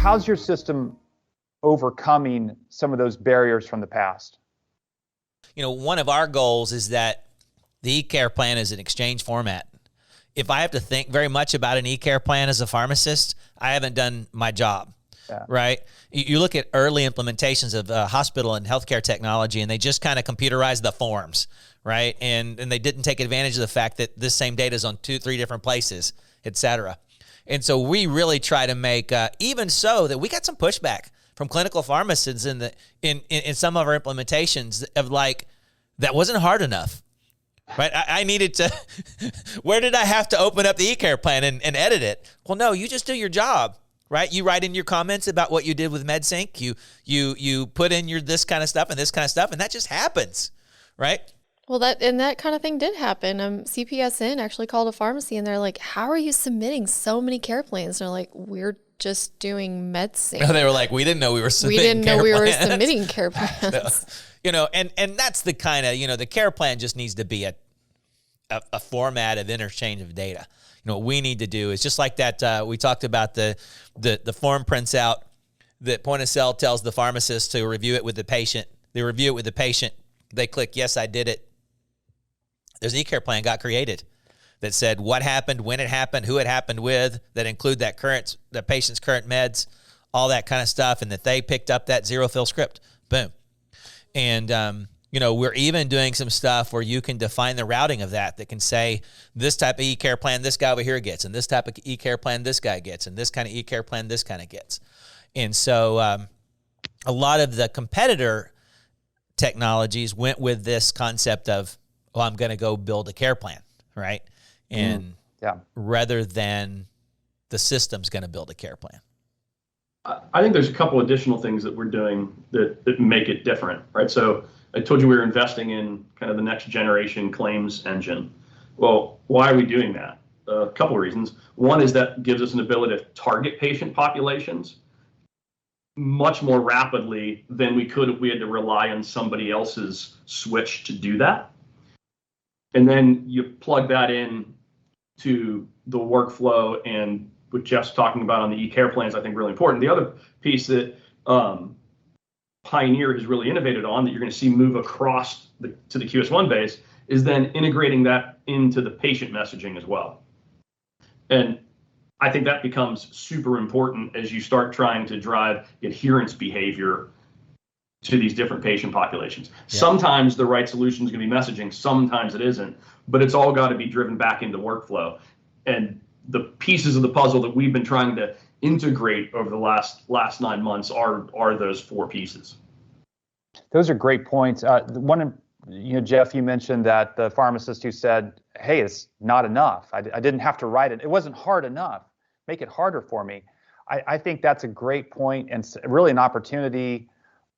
how's your system overcoming some of those barriers from the past? One of our goals is that the eCare plan is an exchange format. If I have to think very much about an eCare plan as a pharmacist, I haven't done my job, right? You look at early implementations of hospital and healthcare technology, and they just kind of computerized the forms, right? And they didn't take advantage of the fact that this same data is on 2-3 different places, et cetera. And so we really try to make, even so that we got some pushback from clinical pharmacists in some of our implementations of like, that wasn't hard enough. Right, I needed to. Where did I have to open up the eCare plan and edit it? Well, no, you just do your job, right? You write in your comments about what you did with MedSync. You put in your this kind of stuff and this kind of stuff, and that just happens, right? Well, that kind of thing did happen. CPSN actually called a pharmacy, and they're like, "How are you submitting so many care plans?" And they're like, "We're just doing MedSync." They were like, "We didn't know we were submitting. Submitting care plans." And that's the kind of, the care plan just needs to be a format of interchange of data. What we need to do is just like that. We talked about the form prints out that point of sale tells the pharmacist to review it with the patient. They review it with the patient. They click, yes, I did it. There's an eCare plan got created that said what happened, when it happened, who it happened with, that include the patient's current meds, all that kind of stuff, and that they picked up that zero fill script. Boom. And, we're even doing some stuff where you can define the routing of that can say this type of eCare plan this guy over here gets, and this type of eCare plan this guy gets, and this kind of eCare plan this kind of gets. And so a lot of the competitor technologies went with this concept of, I'm going to go build a care plan, right? And rather than the system's going to build a care plan. I think there's a couple additional things that we're doing that make it different, right? So I told you we were investing in kind of the next generation claims engine. Well, why are we doing that? A couple of reasons. One is that gives us an ability to target patient populations much more rapidly than we could if we had to rely on somebody else's switch to do that. And then you plug that in to the workflow and what Jeff's talking about on the eCare plans, I think really important. The other piece that Pioneer has really innovated on that you're going to see move across to the QS1 base is then integrating that into the patient messaging as well. And I think that becomes super important as you start trying to drive adherence behavior to these different patient populations. Yeah. Sometimes the right solution is going to be messaging, sometimes it isn't, but it's all got to be driven back into workflow. And the pieces of the puzzle that we've been trying to integrate over the last 9 months are those 4 pieces. Those are great points. Jeff, you mentioned that the pharmacist who said, "Hey, it's not enough. I didn't have to write it. It wasn't hard enough. Make it harder for me." I think that's a great point and really an opportunity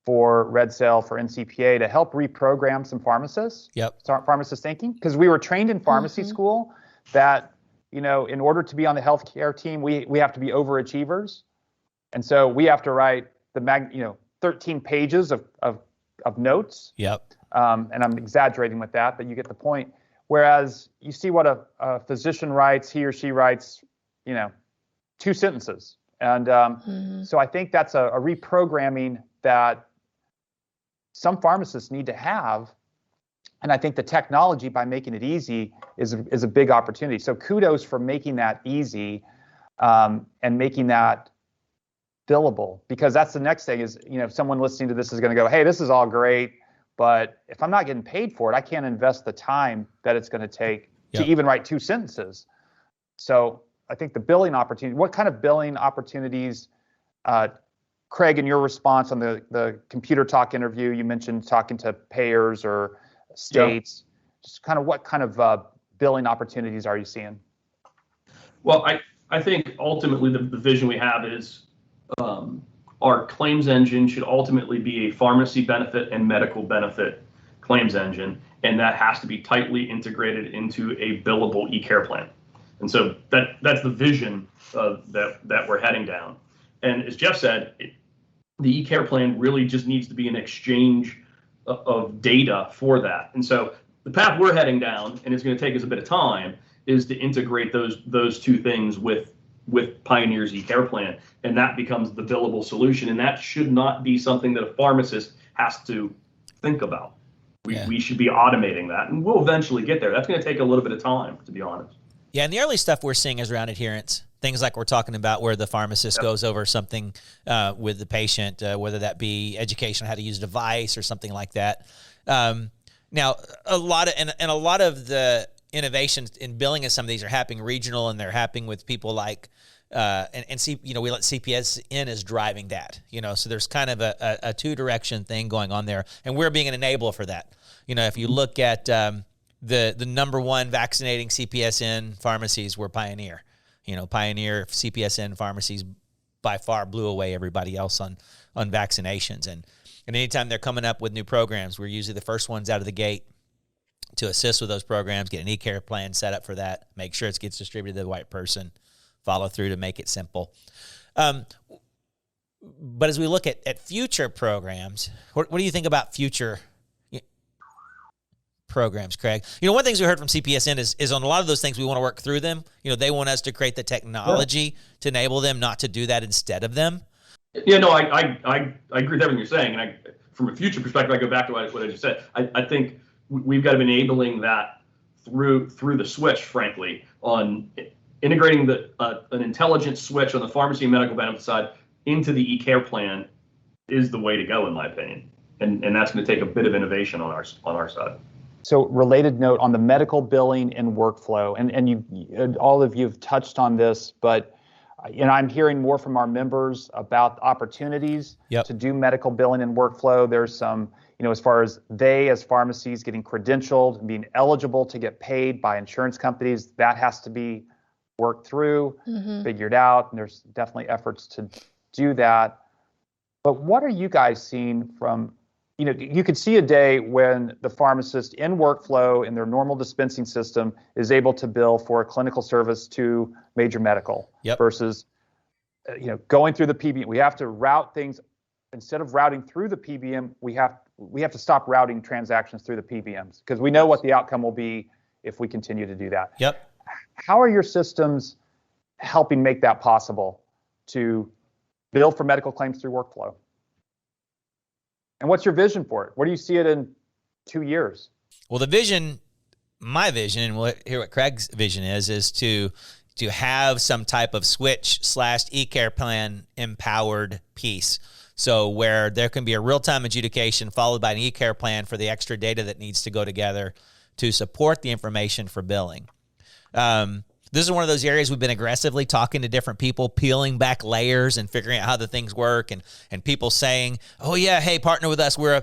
for RedSail, for NCPA to help reprogram some pharmacists. Pharmacist thinking, because we were trained in pharmacy school that in order to be on the healthcare team, we have to be overachievers, and so we have to write 13 pages of notes. Yep. And I'm exaggerating with that, but you get the point. Whereas you see what a physician writes, he or she writes, 2 sentences, and so I think that's a reprogramming that some pharmacists need to have. And I think the technology, by making it easy, is a big opportunity. So kudos for making that easy and making that billable, because that's the next thing is, someone listening to this is going to go, "Hey, this is all great, but if I'm not getting paid for it, I can't invest the time that it's going to take to even write 2 sentences." So I think the billing opportunity, what kind of billing opportunities, Kraig, in your response on the computer talk interview, you mentioned talking to payers or states, just kind of what kind of billing opportunities are you seeing? Well, I think ultimately the vision we have is our claims engine should ultimately be a pharmacy benefit and medical benefit claims engine, and that has to be tightly integrated into a billable eCare plan. And so that's the vision that we're heading down. And as Jeff said, the eCare plan really just needs to be an exchange of data for that. And so the path we're heading down, and it's going to take us a bit of time, is to integrate those 2 things with with Pioneer's eCare plan, and that becomes the billable solution. And that should not be something that a pharmacist has to think about. We should be automating that, and we'll eventually get there. That's going to take a little bit of time, to be honest. Yeah, and the early stuff we're seeing is around adherence. Things like we're talking about where the pharmacist goes over something with the patient, whether that be education on how to use a device or something like that. Now, a lot of the innovations in billing of some of these are happening regional, and they're happening with people like we let CPS in as driving that, so there's kind of a two-direction thing going on there, and we're being an enabler for that. If you look at the number one vaccinating CPSN pharmacies were Pioneer. Pioneer CPSN pharmacies by far blew away everybody else on vaccinations, and anytime they're coming up with new programs, we're usually the first ones out of the gate to assist with those programs, get an eCare plan set up for that, make sure it gets distributed to the right person, follow through to make it simple. But as we look at future programs, what do you think about future programs, Kraig? One of the things we heard from CPSN is on a lot of those things we want to work through them. They want us to create the technology to enable them not to do that instead of them. Yeah, no, I agree with everything you're saying. And from a future perspective, I go back to what I just said. I think we've got to be enabling that through the switch, frankly, on integrating an intelligent switch on the pharmacy and medical benefit side into the eCare plan is the way to go, in my opinion. And that's going to take a bit of innovation on our side. So related note on the medical billing and workflow, and you all of you have touched on this, but I'm hearing more from our members about opportunities to do medical billing and workflow. There's some, as far as as pharmacies getting credentialed and being eligible to get paid by insurance companies, that has to be worked through, figured out, and there's definitely efforts to do that. But what are you guys seeing from, you could see a day when the pharmacist in workflow in their normal dispensing system is able to bill for a clinical service to major medical versus, going through the PBM. We have to route things instead of routing through the PBM. We have to stop routing transactions through the PBMs because we know what the outcome will be if we continue to do that. Yep. How are your systems helping make that possible to bill for medical claims through workflow? And what's your vision for it? Where do you see it in 2 years? Well, my vision, and we'll hear what Kraig's vision is to have some type of switch / eCare plan empowered piece. So where there can be a real-time adjudication followed by an eCare plan for the extra data that needs to go together to support the information for billing. This is one of those areas we've been aggressively talking to different people, peeling back layers and figuring out how the things work, and people saying, "Oh yeah, hey, partner with us. We're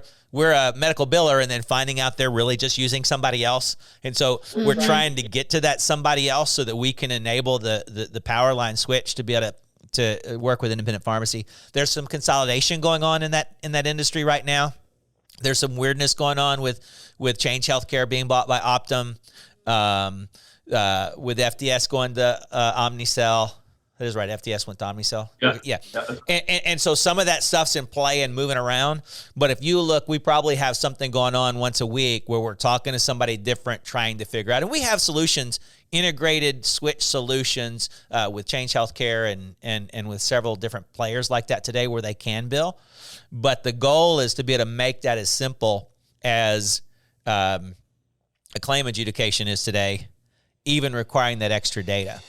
a medical biller," and then finding out they're really just using somebody else. And so we're trying to get to that somebody else so that we can enable the power line switch to be able to work with independent pharmacy. There's some consolidation going on in that industry right now. There's some weirdness going on with Change Healthcare being bought by Optum. With FDS going to Omnicell. That is right, FDS went to Omnicell. Yeah. And so some of that stuff's in play and moving around. But if you look, we probably have something going on once a week where we're talking to somebody different, trying to figure out. And we have solutions, integrated switch solutions with Change Healthcare and with several different players like that today where they can bill. But the goal is to be able to make that as simple as a claim adjudication is today, even requiring that extra data.